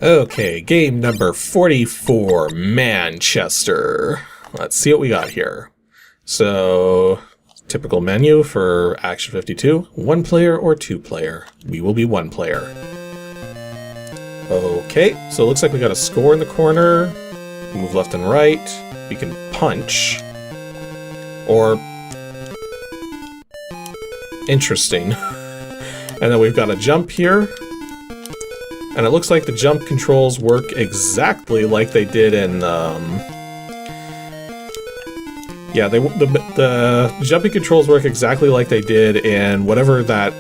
Okay, game number 44, Manchester. Let's see what we got here. So, typical menu for Action 52, 1 player or 2 player. We will be 1 player. Okay, so it looks like we got a score in the corner. Move left and right. We can punch. Or... interesting. And then we've got a jump here. And it looks like the jump controls work exactly like they did in, yeah, the jumping controls work exactly like they did in whatever that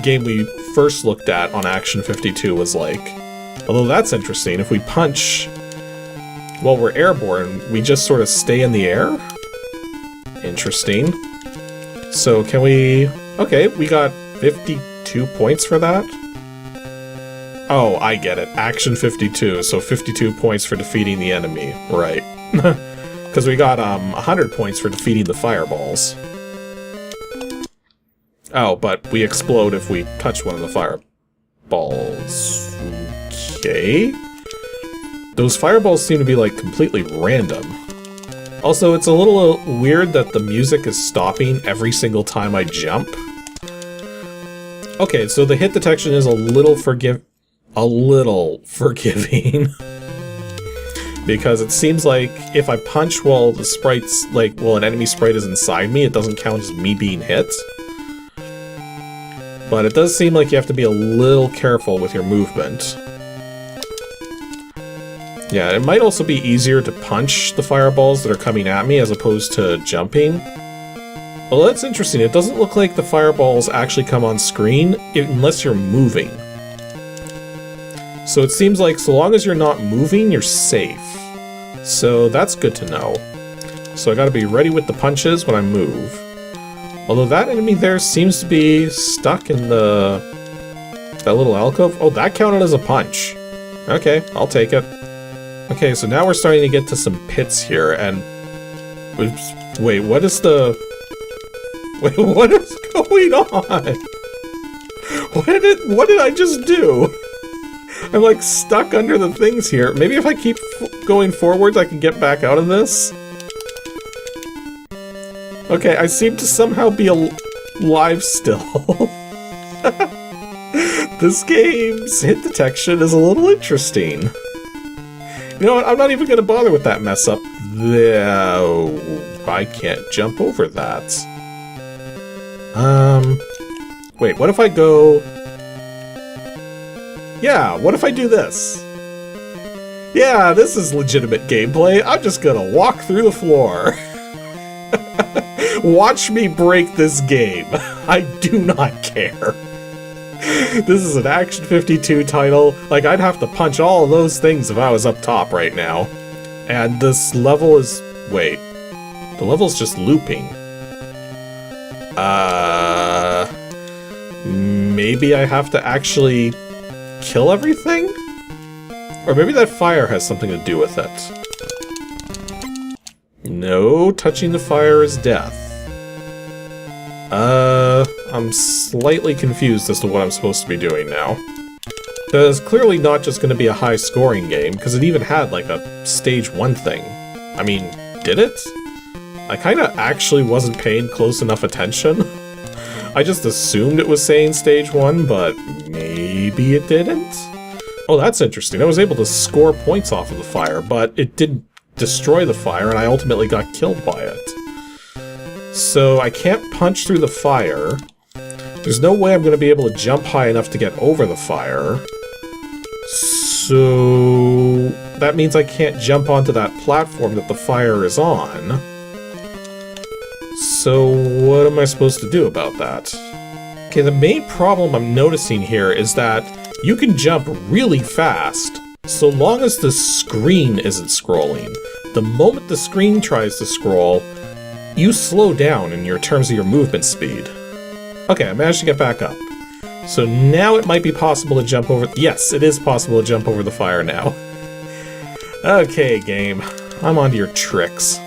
game we first looked at on Action 52 was like. Although that's interesting, if we punch while we're airborne, we just sort of stay in the air? Interesting. So can we... okay, we got 52 points for that? Oh, I get it. Action 52, so 52 points for defeating the enemy. Right. Because we got 100 points for defeating the fireballs. Oh, but we explode if we touch one of the fireballs. Okay. Those fireballs seem to be, like, completely random. Also, it's a little weird that the music is stopping every single time I jump. Okay, so the hit detection is a little forgiving. Because it seems like if I punch while the sprite's, like, while an enemy sprite is inside me, it doesn't count as me being hit. But it does seem like you have to be a little careful with your movement. Yeah, it might also be easier to punch the fireballs that are coming at me as opposed to jumping. Well, that's interesting. It doesn't look like the fireballs actually come on screen unless you're moving. So it seems like so long as you're not moving, you're safe. So that's good to know. So I gotta be ready with the punches when I move. Although that enemy there seems to be stuck in that little alcove. Oh, that counted as a punch. Okay, I'll take it. Okay, so now we're starting to get to some pits here, and... wait, what is the... wait, what is going on? What did I just do? I'm like stuck under the things here. Maybe if I keep going forwards I can get back out of this? Okay, I seem to somehow be alive still. This game's hit detection is a little interesting. You know what, I'm not even gonna bother with that mess up. I can't jump over that. Wait, what if I go... yeah, what if I do this? Yeah, this is legitimate gameplay. I'm just gonna walk through the floor. Watch me break this game. I do not care. This is an Action 52 title. Like, I'd have to punch all of those things if I was up top right now. And this level is... wait. The level's just looping. Maybe I have to actually... kill everything? Or maybe that fire has something to do with it. No, touching the fire is death. I'm slightly confused as to what I'm supposed to be doing now. Because clearly not just going to be a high-scoring game, because it even had, like, a Stage 1 thing. I mean, did it? I kinda actually wasn't paying close enough attention. I just assumed it was saying Stage 1, but maybe it didn't? Oh, that's interesting. I was able to score points off of the fire, but it didn't destroy the fire, and I ultimately got killed by it. So I can't punch through the fire. There's no way I'm going to be able to jump high enough to get over the fire. So that means I can't jump onto that platform that the fire is on. So what am I supposed to do about that? Okay, the main problem I'm noticing here is that you can jump really fast so long as the screen isn't scrolling. The moment the screen tries to scroll, you slow down in your terms of your movement speed. Okay, I managed to get back up. So now it might be possible to jump over... yes, it is possible to jump over the fire now. Okay, game. I'm onto your tricks.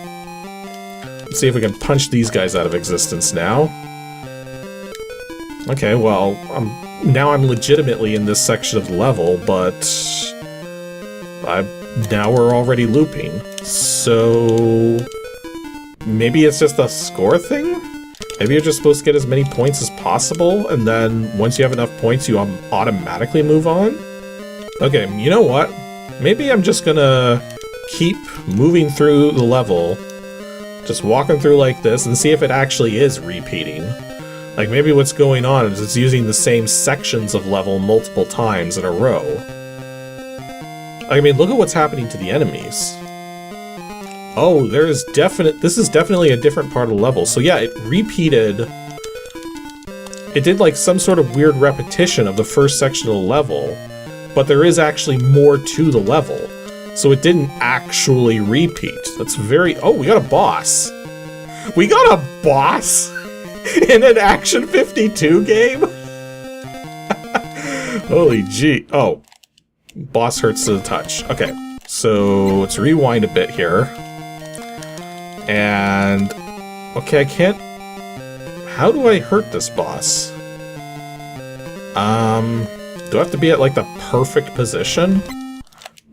Let's see if we can punch these guys out of existence now. Okay, well, now I'm legitimately in this section of the level, but... now we're already looping. So maybe it's just a score thing? Maybe you're just supposed to get as many points as possible, and then once you have enough points, you automatically move on? Okay, you know what? Maybe I'm just gonna keep moving through the level, just walking through like this, and see if it actually is repeating. Like, maybe what's going on is it's using the same sections of level multiple times in a row. I mean, look at what's happening to the enemies. Oh, this is definitely a different part of the level. So yeah, it repeated. It did like some sort of weird repetition of the first section of the level, but there is actually more to the level. So it didn't actually repeat. That's very... Oh, we got a boss. We got a boss in an Action 52 game? Holy gee. Oh. Boss hurts to the touch. Okay, so let's rewind a bit here. And... okay, I can't... How do I hurt this boss? Do I have to be at, like, the perfect position?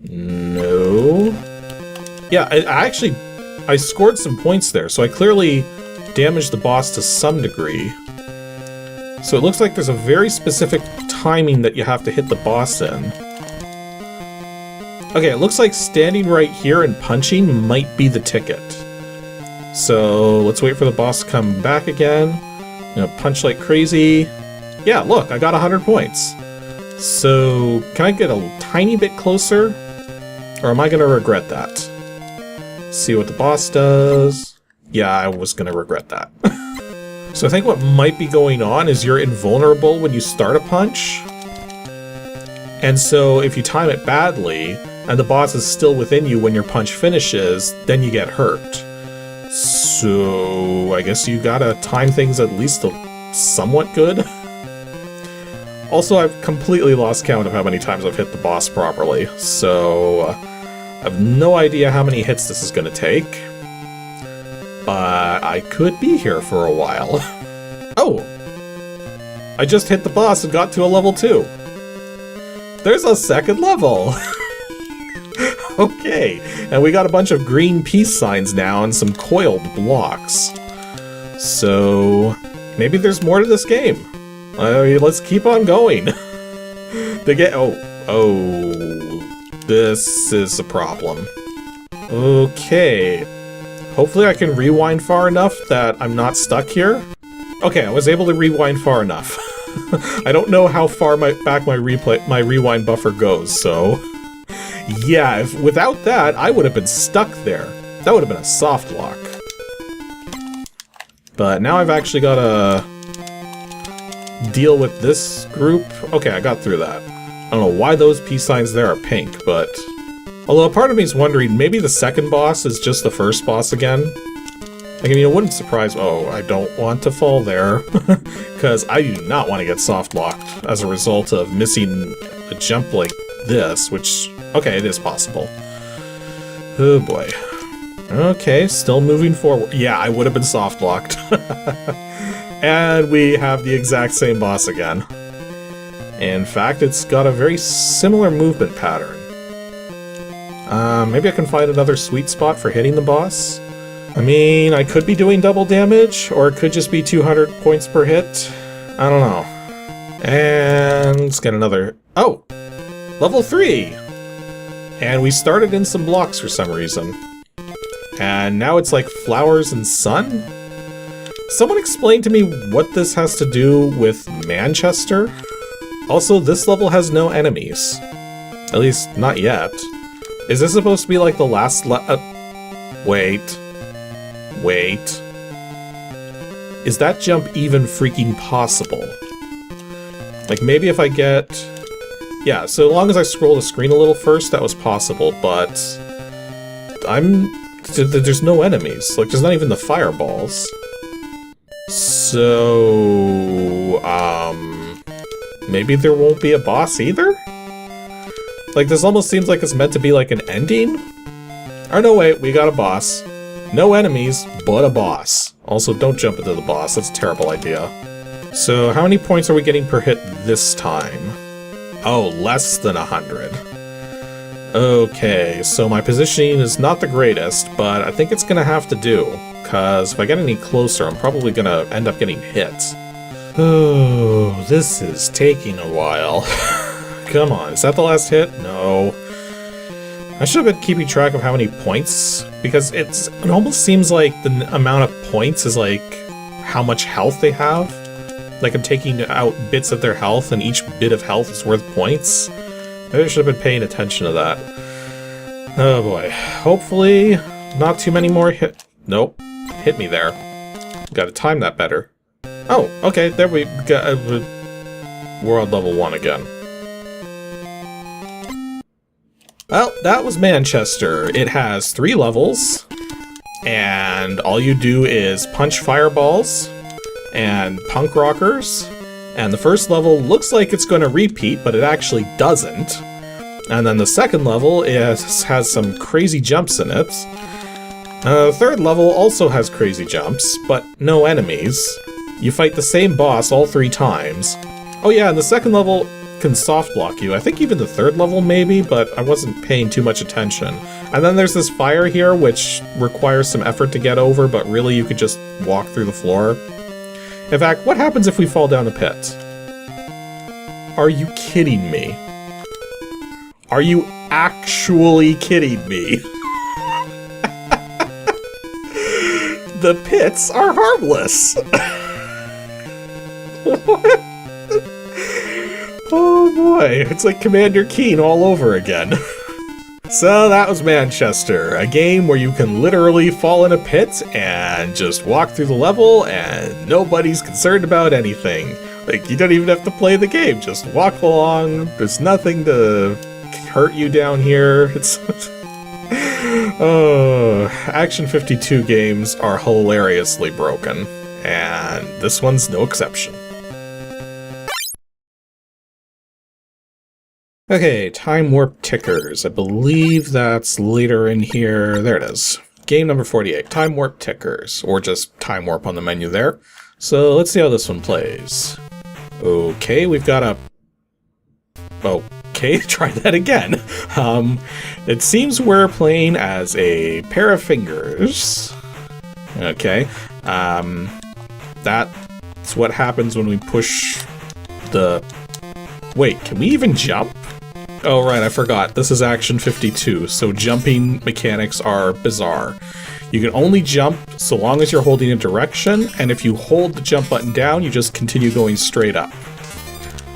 No. Yeah, I scored some points there, so I clearly damaged the boss to some degree. So it looks like there's a very specific timing that you have to hit the boss in. Okay, it looks like standing right here and punching might be the ticket. So let's wait for the boss to come back again. Punch like crazy. Yeah, look, I got 100 points. So can I get a tiny bit closer? Or am I going to regret that? See what the boss does. Yeah, I was going to regret that. So I think what might be going on is you're invulnerable when you start a punch. And so if you time it badly, and the boss is still within you when your punch finishes, then you get hurt. So I guess you gotta time things at least somewhat good. Also, I've completely lost count of how many times I've hit the boss properly, so I have no idea how many hits this is gonna take. But I could be here for a while. Oh! I just hit the boss and got to a level 2. There's a second level! Okay, and we got a bunch of green peace signs now and some coiled blocks. So maybe there's more to this game. I mean, let's keep on going. This is a problem. Okay. Hopefully I can rewind far enough that I'm not stuck here. Okay, I was able to rewind far enough. I don't know how far back my rewind buffer goes, so... Yeah, without that, I would have been stuck there. That would have been a soft lock. But now I've actually got to deal with this group. Okay, I got through that. I don't know why those peace signs there are pink, but... Although a part of me is wondering, maybe the second boss is just the first boss again? Like, I mean, it wouldn't surprise... Oh, I don't want to fall there. Because I do not want to get soft-locked as a result of missing a jump like this, which... Okay, it is possible. Oh boy. Okay, still moving forward. Yeah, I would have been soft-locked. And we have the exact same boss again. In fact, it's got a very similar movement pattern. Maybe I can find another sweet spot for hitting the boss? I mean, I could be doing double damage, or it could just be 200 points per hit. I don't know. And let's get another... Oh! Level 3! And we started in some blocks for some reason. And now it's like flowers and sun? Someone explain to me what this has to do with Manchester? Also, this level has no enemies. At least, not yet. Is this supposed to be like the last Wait. Wait. Is that jump even freaking possible? Like, maybe if I get... Yeah, so long as I scroll the screen a little first, that was possible, but... There's no enemies. Like, there's not even the fireballs. So... Maybe there won't be a boss either? Like, this almost seems like it's meant to be like an ending? Or no, wait, we got a boss. No enemies, but a boss. Also, don't jump into the boss, that's a terrible idea. So, how many points are we getting per hit this time? Oh, less than 100. Okay, so my positioning is not the greatest, but I think it's gonna have to do. Because if I get any closer, I'm probably gonna end up getting hit. Oh, this is taking a while. Come on, is that the last hit? No. I should have been keeping track of how many points, because it almost seems like the amount of points is like how much health they have. Like I'm taking out bits of their health, and each bit of health is worth points. Maybe I should have been paying attention to that. Oh boy. Hopefully, not too many more Nope. Hit me there. Gotta time that better. Oh, okay, there we go. We're on level 1 again. Well, that was Manchester. It has 3 levels, and all you do is punch fireballs and punk rockers, and the first level looks like it's going to repeat, but it actually doesn't. And then the second level has some crazy jumps in it. The third level also has crazy jumps, but no enemies. You fight the same boss all 3 times. Oh yeah, and the second level can soft block you. I think even the third level maybe, but I wasn't paying too much attention. And then there's this fire here, which requires some effort to get over, but really you could just walk through the floor. In fact, what happens if we fall down a pit? Are you kidding me? Are you actually kidding me? The pits are harmless! What? Oh boy, it's like Commander Keen all over again. So that was Manchester, a game where you can literally fall in a pit and just walk through the level and nobody's concerned about anything. Like, you don't even have to play the game, just walk along, there's nothing to hurt you down here. It's... Oh, Action 52 games are hilariously broken, and this one's no exception. Okay, Time Warp Tickers. I believe that's later in here. There it is. Game number 48, Time Warp Tickers, or just Time Warp on the menu there. So let's see how this one plays. Okay, we've got a... Okay, try that again. It seems we're playing as a pair of fingers. Okay, that's what happens when we push the... Wait, can we even jump? Oh right, I forgot. This is Action 52, so jumping mechanics are bizarre. You can only jump so long as you're holding a direction, and if you hold the jump button down, you just continue going straight up.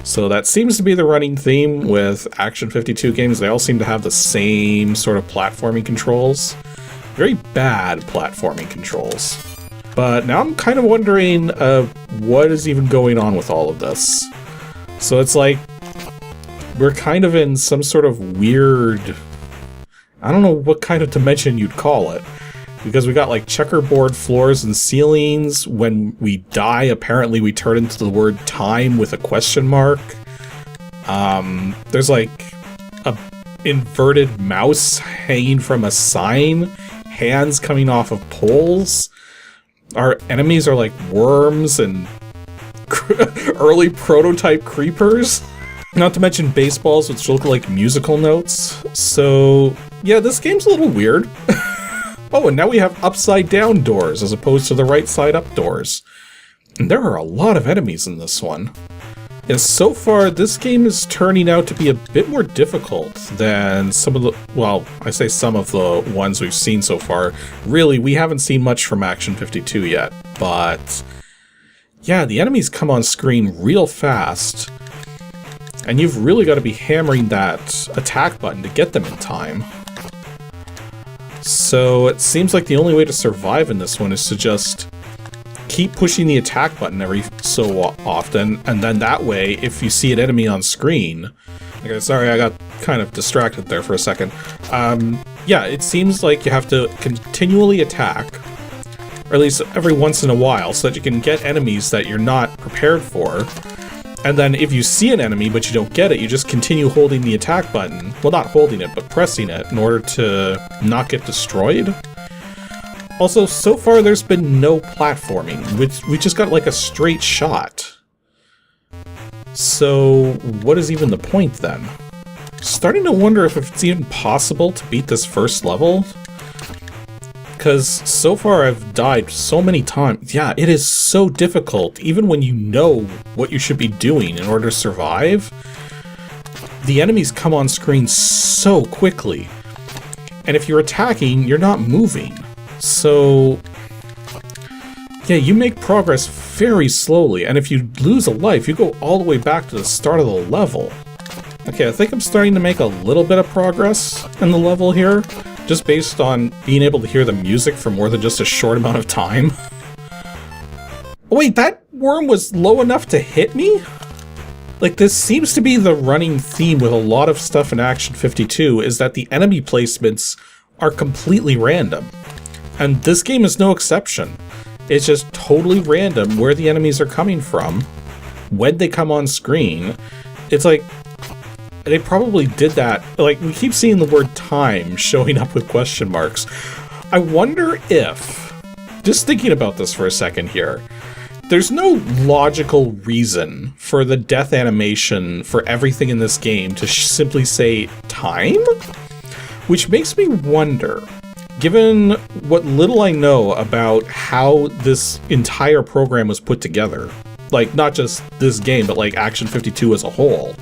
So that seems to be the running theme with Action 52 games. They all seem to have the same sort of platforming controls. Very bad platforming controls. But now I'm kind of wondering what is even going on with all of this. So it's like we're kind of in some sort of weird... I don't know what kind of dimension you'd call it. Because we got like checkerboard floors and ceilings. When we die, apparently we turn into the word time with a question mark. There's like a inverted mouse hanging from a sign. Hands coming off of poles. Our enemies are like worms and early prototype creepers. Not to mention baseballs, which look like musical notes. So, yeah, this game's a little weird. Oh, and now we have upside down doors as opposed to the right side up doors. And there are a lot of enemies in this one. And so far, this game is turning out to be a bit more difficult than some of the... Well, I say some of the ones we've seen so far. Really, we haven't seen much from Action 52 yet, but... Yeah, the enemies come on screen real fast. And you've really got to be hammering that attack button to get them in time. So it seems like the only way to survive in this one is to just keep pushing the attack button every so often, and then that way, if you see an enemy on screen... Okay, sorry, I got kind of distracted there for a second. Yeah, it seems like you have to continually attack, or at least every once in a while, so that you can get enemies that you're not prepared for. And then if you see an enemy but you don't get it, you just continue holding the attack button. Well, not holding it, but pressing it in order to not get destroyed. Also, so far there's been no platforming. We just got like a straight shot. So what is even the point then? starting to wonder if it's even possible to beat this first level. Because so far I've died so many times. Yeah, it is so difficult, even when you know what you should be doing in order to survive. The enemies come on screen so quickly. And if you're attacking, you're not moving. So, yeah, you make progress very slowly. And if you lose a life, you go all the way back to the start of the level. Okay, I think I'm starting to make a little bit of progress in the level here. Just based on being able to hear the music for more than just a short amount of time. Wait, that worm was low enough to hit me? Like, this seems to be the running theme with a lot of stuff in Action 52, is that the enemy placements are completely random. And this game is no exception. It's just totally random where the enemies are coming from, when they come on screen. It's like, they probably did that, like, we keep seeing the word time showing up with question marks. I wonder if, just thinking about this for a second here, there's no logical reason for the death animation for everything in this game to simply say time? Which makes me wonder, given what little I know about how this entire program was put together, like, not just this game, but like Action 52 as a whole,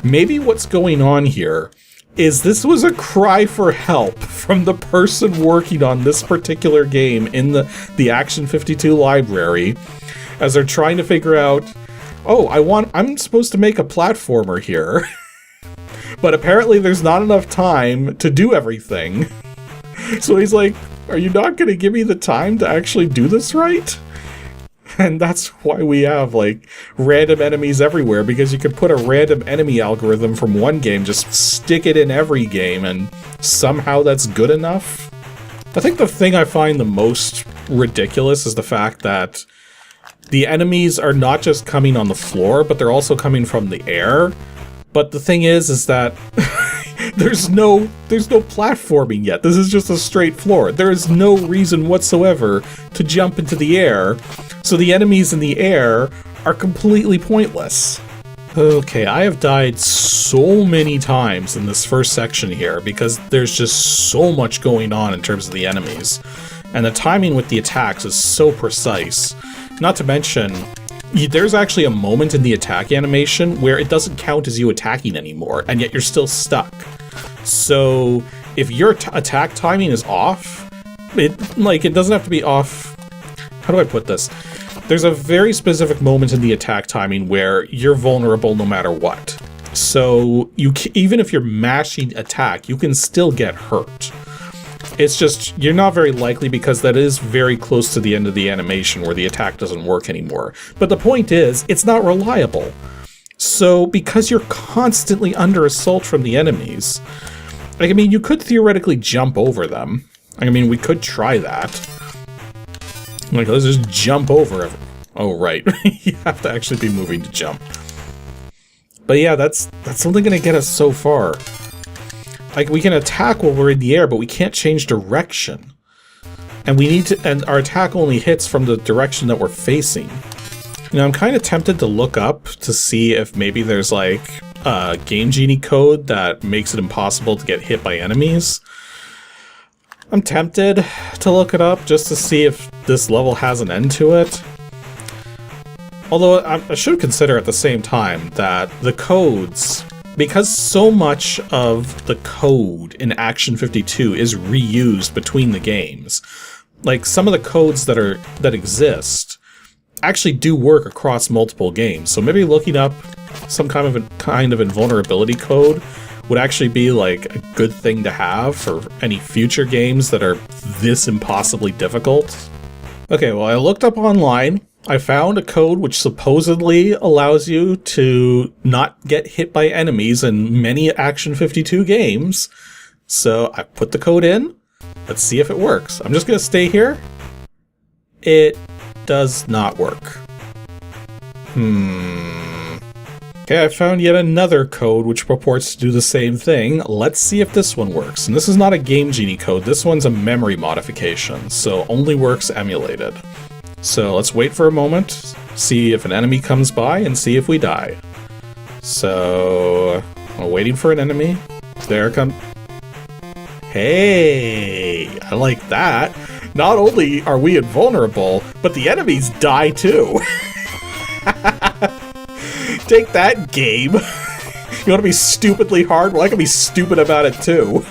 maybe what's going on here is this was a cry for help from the person working on this particular game in the Action 52 library, as they're trying to figure out, oh, I'm supposed to make a platformer here, but apparently there's not enough time to do everything. So he's like, are you not going to give me the time to actually do this right? And that's why we have, like, random enemies everywhere, because you could put a random enemy algorithm from one game, just stick it in every game, and somehow that's good enough. I think the thing I find the most ridiculous is the fact that the enemies are not just coming on the floor, but they're also coming from the air. But the thing is that there's no platforming yet. This is just a straight floor. There is no reason whatsoever to jump into the air, so the enemies in the air are completely pointless. Okay, I have died so many times in this first section here because there's just so much going on in terms of the enemies. And the timing with the attacks is so precise. Not to mention, there's actually a moment in the attack animation where it doesn't count as you attacking anymore, and yet you're still stuck. So if your attack timing is off, it doesn't have to be off. How do I put this? There's a very specific moment in the attack timing where you're vulnerable no matter what. So even if you're mashing attack, you can still get hurt. It's just, you're not very likely because that is very close to the end of the animation where the attack doesn't work anymore. But the point is, it's not reliable. So because you're constantly under assault from the enemies, like, I mean, you could theoretically jump over them. I mean, we could try that. Like, let's just jump over it. Oh, right. You have to actually be moving to jump. But yeah, that's only going to get us so far. Like, we can attack while we're in the air, but we can't change direction. And our attack only hits from the direction that we're facing. You know, I'm kind of tempted to look up to see if maybe there's, like, a Game Genie code that makes it impossible to get hit by enemies. I'm tempted to look it up just to see if this level has an end to it. Although I should consider at the same time that the codes, because so much of the code in Action 52 is reused between the games, like some of the codes that exist actually do work across multiple games. So maybe looking up some kind of invulnerability code would actually be like a good thing to have for any future games that are this impossibly difficult. Okay, well, I looked up online. I found a code which supposedly allows you to not get hit by enemies in many Action 52 games. So I put the code in. Let's see if it works. I'm just going to stay here. It does not work. Okay, I found yet another code which purports to do the same thing. Let's see if this one works. And this is not a Game Genie code. This one's a memory modification, so only works emulated. So let's wait for a moment, see if an enemy comes by, and see if we die. So, I'm waiting for an enemy. There it comes. Hey, I like that. Not only are we invulnerable, but the enemies die too. Take that, game. You want to be stupidly hard? Well, I can be stupid about it too.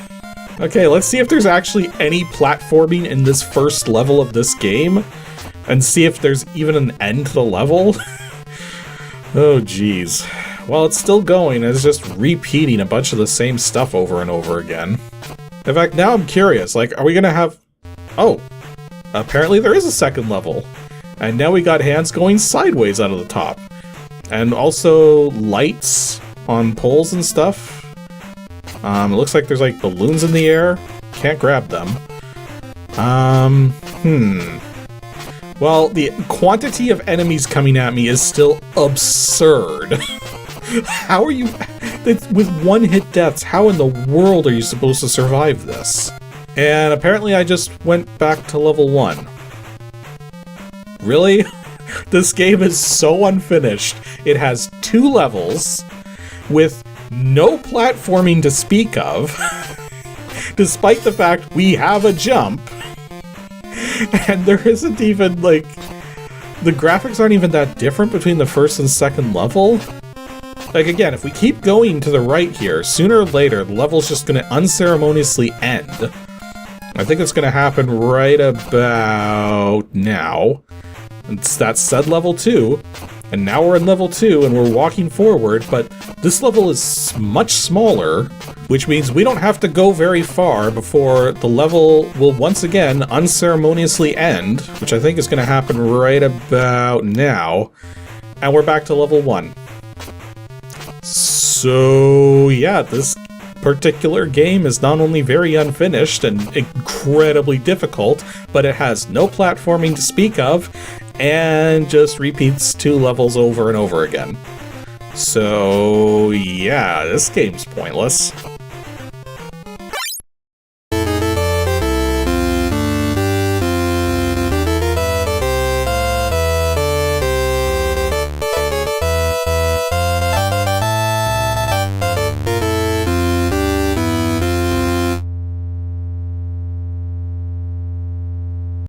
Okay, let's see if there's actually any platforming in this first level of this game, and see if there's even an end to the level. Oh, geez. Well, it's still going, it's just repeating a bunch of the same stuff over and over again. In fact, now I'm curious, like, are we gonna have... Oh, apparently there is a second level. And now we got hands going sideways out of the top. And also lights on poles and stuff. It looks like there's like balloons in the air. Can't grab them. Well, the quantity of enemies coming at me is still absurd. How are you... With one-hit deaths, how in the world are you supposed to survive this? And apparently I just went back to level 1. Really? This game is so unfinished. It has 2 levels with no platforming to speak of, despite the fact we have a jump, and there isn't even, like, the graphics aren't even that different between the first and second level. Like, again, if we keep going to the right here, sooner or later, the level's just gonna unceremoniously end. I think it's gonna happen right about now. That's said level 2, and now we're in level 2 and we're walking forward, but this level is much smaller, which means we don't have to go very far before the level will once again unceremoniously end, which I think is going to happen right about now, and we're back to level 1. So yeah, this particular game is not only very unfinished and incredibly difficult, but it has no platforming to speak of, and just repeats 2 levels over and over again. So yeah, this game's pointless.